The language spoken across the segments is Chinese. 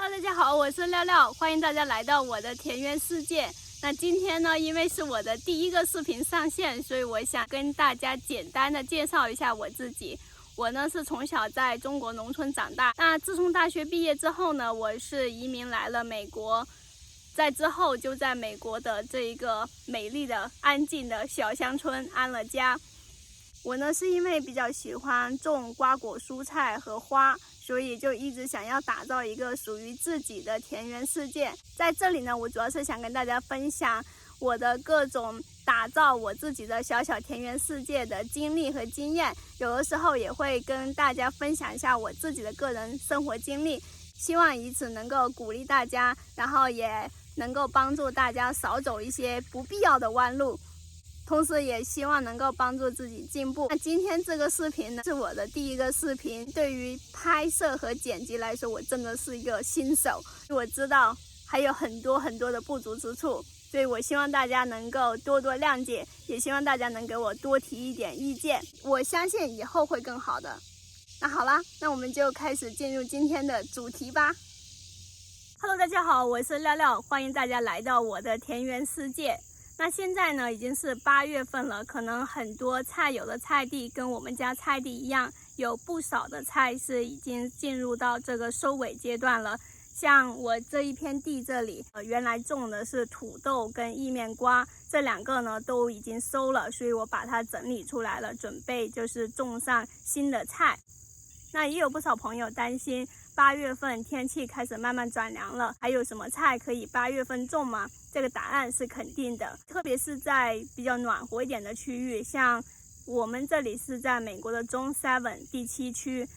Hello， 大家好，我是廖廖，欢迎大家来到我的田园世界。那今天呢，因为是我的第一个视频上线，所以我想跟大家简单的介绍一下我自己。我呢是从小在中国农村长大，那自从大学毕业之后呢，我是移民来了美国，在之后就在美国的这一个美丽的安静的小乡村安了家。我呢是因为比较喜欢种瓜果蔬菜和花，所以就一直想要打造一个属于自己的田园世界。在这里呢，我主要是想跟大家分享我的各种打造我自己的小小田园世界的经历和经验，有的时候也会跟大家分享一下我自己的个人生活经历，希望以此能够鼓励大家，然后也能够帮助大家少走一些不必要的弯路，同时也希望能够帮助自己进步。那今天这个视频呢，是我的第一个视频，对于拍摄和剪辑来说，我真的是一个新手，我知道还有很多的不足之处，所以我希望大家能够多多谅解，也希望大家能给我多提一点意见，我相信以后会更好的。那好啦，那我们就开始进入今天的主题吧。Hello， 大家好，我是廖廖，欢迎大家来到我的田园世界。那现在呢，已经是8月份了，可能很多菜友的菜地跟我们家菜地一样，有不少的菜是已经进入到这个收尾阶段了。像我这一片地这里，原来种的是土豆跟意面瓜，这两个呢都已经收了，所以我把它整理出来了，准备就是种上新的菜。那也有不少朋友担心8月份天气开始慢慢转凉了，还有什么菜可以8月份种吗？这个答案是肯定的，特别是在比较暖和一点的区域，像我们这里是在美国的中 7第7区，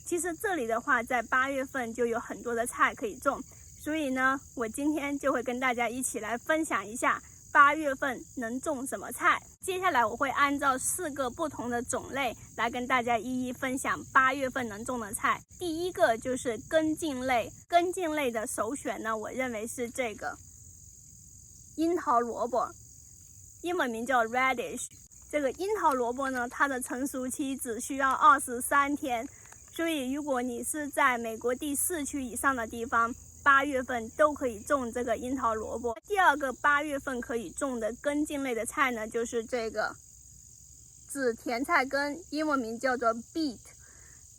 其实这里的话在8月份就有很多的菜可以种，所以呢，我今天就会跟大家一起来分享一下8月份能种什么菜。接下来我会按照4个不同的种类来跟大家一一分享8月份能种的菜。第一个就是根茎类，根茎类的首选呢，我认为是这个樱桃萝卜，英文名叫 radish。 这个樱桃萝卜呢，它的成熟期只需要23天，所以如果你是在美国第4区以上的地方，8月份都可以种这个樱桃萝卜。第二个8月份可以种的根茎类的菜呢，就是这个紫甜菜根，英文名叫做 beet。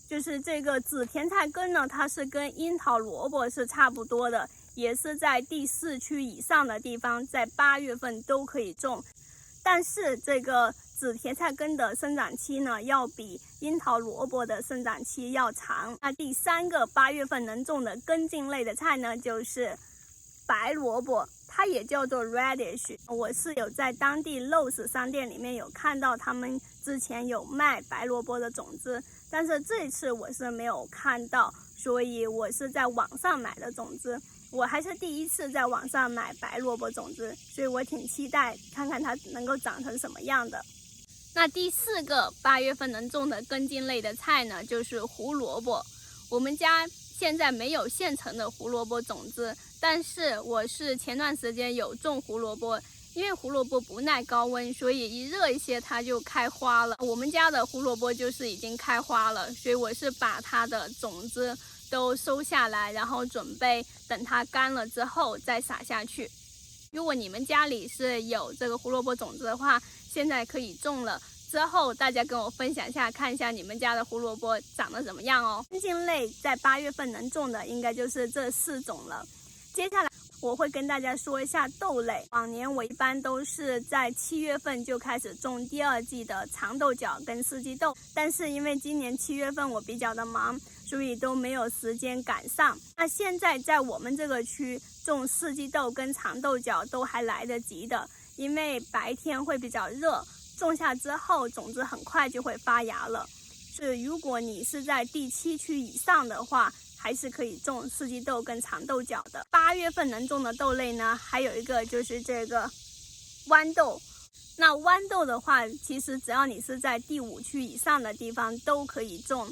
就是这个紫甜菜根呢，它是跟樱桃萝卜是差不多的，也是在第4区以上的地方在8月份都可以种，但是这个紫甜菜根的生长期呢，要比樱桃萝卜的生长期要长。那第3个8月份能种的根茎类的菜呢，就是白萝卜，它也叫做 radish。 我是有在当地 Lowe's 商店里面有看到他们之前有卖白萝卜的种子，但是这一次我是没有看到，所以我是在网上买的种子。我还是第一次在网上买白萝卜种子，所以我挺期待看看它能够长成什么样的。那第4个8月份能种的根茎类的菜呢，就是胡萝卜。我们家现在没有现成的胡萝卜种子，但是我是前段时间有种胡萝卜，因为胡萝卜不耐高温，所以一热一些它就开花了。我们家的胡萝卜就是已经开花了，所以我是把它的种子都收下来，然后准备等它干了之后再撒下去。如果你们家里是有这个胡萝卜种子的话，现在可以种了，之后大家跟我分享一下，看一下你们家的胡萝卜长得怎么样哦。根茎类在8月份能种的应该就是这4种了。接下来我会跟大家说一下豆类。往年我一般都是在7月份就开始种第2季的长豆角跟四季豆，但是因为今年7月份我比较的忙，所以都没有时间赶上。那现在在我们这个区种四季豆跟长豆角都还来得及的，因为白天会比较热，种下之后种子很快就会发芽了。如果你是在第7区以上的话，还是可以种四季豆跟长豆角的。8月份能种的豆类呢，还有一个就是这个豌豆。那豌豆的话，其实只要你是在第5区以上的地方都可以种，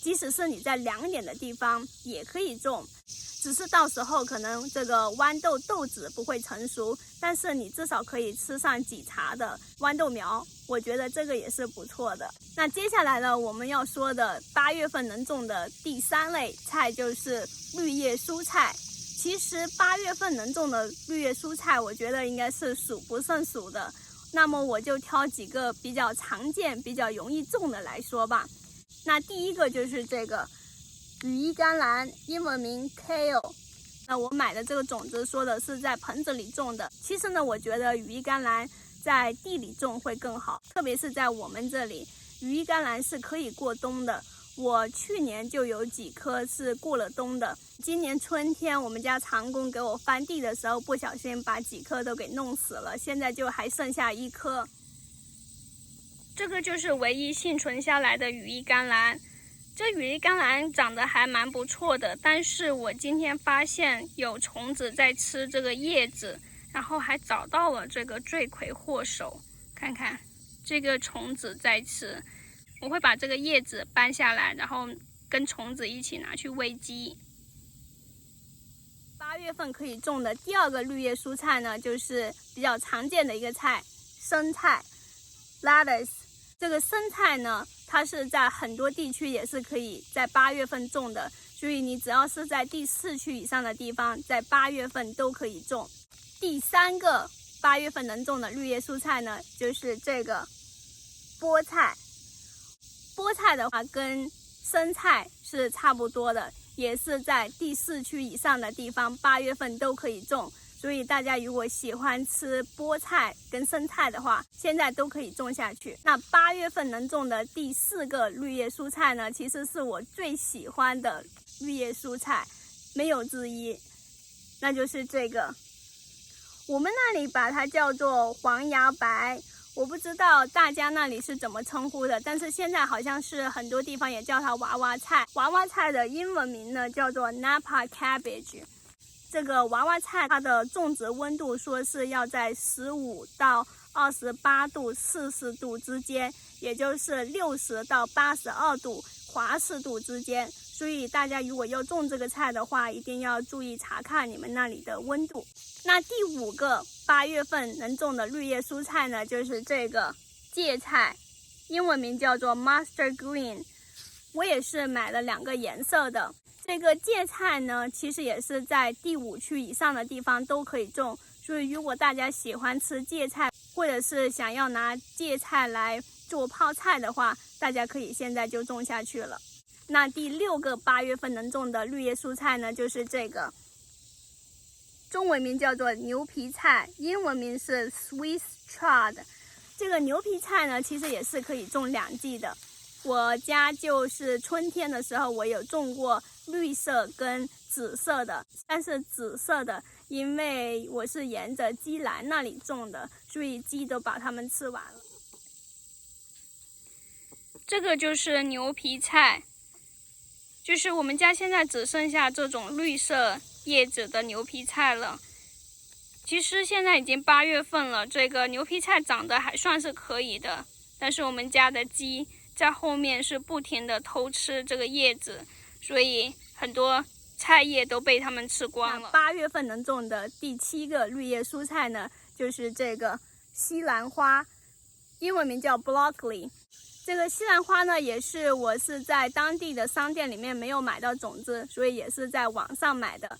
即使是你在凉一点的地方也可以种。只是到时候可能这个豌豆豆子不会成熟，但是你至少可以吃上几茬的豌豆苗，我觉得这个也是不错的。那接下来呢，我们要说的8月份能种的第3类菜就是绿叶蔬菜。其实8月份能种的绿叶蔬菜，我觉得应该是数不胜数的。那么我就挑几个比较常见、比较容易种的来说吧。那第一个就是这个羽衣甘蓝，英文名 Kale。那我买的这个种子说的是在盆子里种的。其实呢，我觉得羽衣甘蓝在地里种会更好，特别是在我们这里，羽衣甘蓝是可以过冬的。我去年就有几棵是过了冬的。今年春天我们家长工给我翻地的时候，不小心把几棵都给弄死了，现在就还剩下1棵。这个就是唯一幸存下来的羽衣甘蓝。这羽衣甘蓝长得还蛮不错的，但是我今天发现有虫子在吃这个叶子，然后还找到了这个罪魁祸首，看看这个虫子在吃。我会把这个叶子搬下来，然后跟虫子一起拿去喂鸡。8月份可以种的第2个绿叶蔬菜呢，就是比较常见的一个菜，生菜 lettuce。 这个生菜呢，它是在很多地区也是可以在8月份种的，所以你只要是在第4区以上的地方，在8月份都可以种。第3个8月份能种的绿叶蔬菜呢，就是这个菠菜。菠菜的话跟生菜是差不多的，也是在第4区以上的地方8月份都可以种，所以大家如果喜欢吃菠菜跟生菜的话，现在都可以种下去。那8月份能种的第4个绿叶蔬菜呢，其实是我最喜欢的绿叶蔬菜，没有之一，那就是这个。我们那里把它叫做黄芽白，我不知道大家那里是怎么称呼的，但是现在好像是很多地方也叫它娃娃菜。娃娃菜的英文名呢叫做 Napa Cabbage。这个娃娃菜它的种植温度说是要在15到28度摄氏度之间，也就是60到82度华氏度之间。所以大家如果要种这个菜的话，一定要注意查看你们那里的温度。那第5个8月份能种的绿叶蔬菜呢，就是这个芥菜，英文名叫做 Mustard Green。 我也是买了2个颜色的。这个芥菜呢，其实也是在第5区以上的地方都可以种，所以如果大家喜欢吃芥菜，或者是想要拿芥菜来做泡菜的话，大家可以现在就种下去了。那第6个8月份能种的绿叶蔬菜呢，就是这个，中文名叫做牛皮菜，英文名是 Swiss chard。 这个牛皮菜呢，其实也是可以种2季的。我家就是春天的时候，我有种过绿色跟紫色的，但是紫色的因为我是沿着鸡栏那里种的，所以鸡都把它们吃完了。这个就是牛皮菜，就是我们家现在只剩下这种绿色叶子的牛皮菜了。其实现在已经8月份了，这个牛皮菜长得还算是可以的，但是我们家的鸡在后面是不停的偷吃这个叶子，所以很多菜叶都被它们吃光了。8月份能种的第7个绿叶蔬菜呢，就是这个西兰花，英文名叫 broccoli。 这个西兰花呢，也是我是在当地的商店里面没有买到种子，所以也是在网上买的。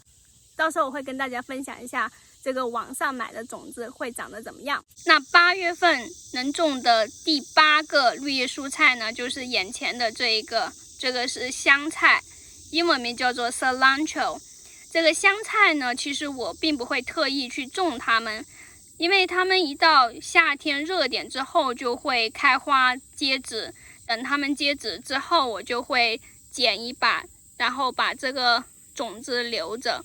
到时候我会跟大家分享一下这个网上买的种子会长得怎么样。那8月份能种的第8个绿叶蔬菜呢，就是眼前的这一个，这个是香菜，英文名叫做 cilantro。 这个香菜呢，其实我并不会特意去种它们，因为它们一到夏天热点之后就会开花结籽，等它们结籽之后，我就会剪一把，然后把这个种子留着，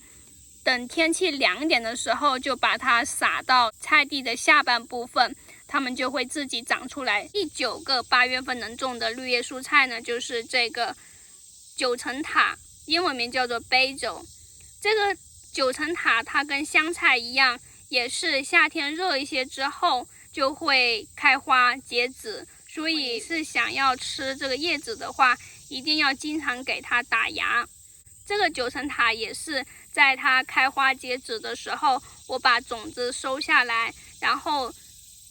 等天气凉点的时候就把它撒到菜地的下半部分，它们就会自己长出来。第9个8月份能种的绿叶蔬菜呢，就是这个九层塔，英文名叫做 basil。 这个九层塔它跟香菜一样，也是夏天热一些之后就会开花结籽，所以是想要吃这个叶子的话，一定要经常给它打芽。这个9层塔也是在它开花结籽的时候，我把种子收下来，然后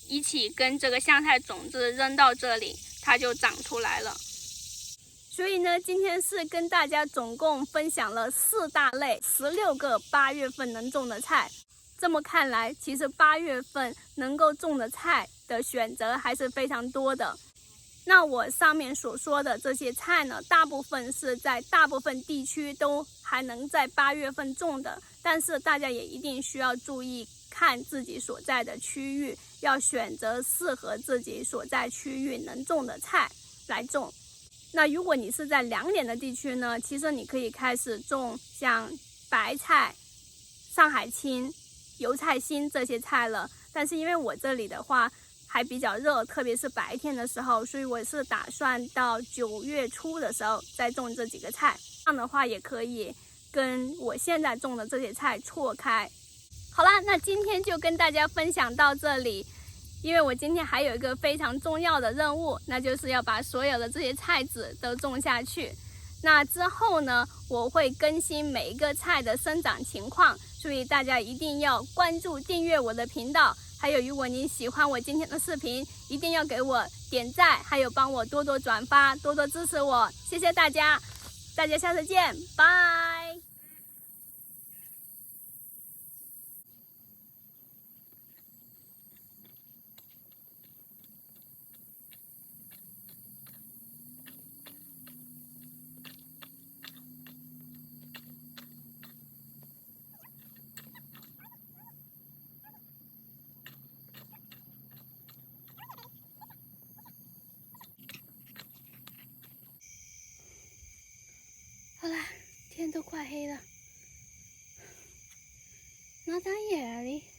一起跟这个香菜种子扔到这里，它就长出来了。所以呢，今天是跟大家总共分享了4大类16个8月份能种的菜。这么看来，其实8月份能够种的菜的选择还是非常多的。那我上面所说的这些菜呢，大部分是在大部分地区都还能在8月份种的，但是大家也一定需要注意看自己所在的区域，要选择适合自己所在区域能种的菜来种。那如果你是在凉点的地区呢，其实你可以开始种像白菜、上海青、油菜心这些菜了。但是因为我这里的话还比较热，特别是白天的时候，所以我是打算到9月初的时候再种这几个菜，这样的话也可以跟我现在种的这些菜错开。好啦，那今天就跟大家分享到这里。因为我今天还有一个非常重要的任务，那就是要把所有的这些菜籽都种下去。那之后呢，我会更新每一个菜的生长情况，所以大家一定要关注订阅我的频道。还有，如果你喜欢我今天的视频，一定要给我点赞，还有帮我多多转发，多多支持我，谢谢大家，大家下次见，拜。好啦，天都快黑了，拿张眼里。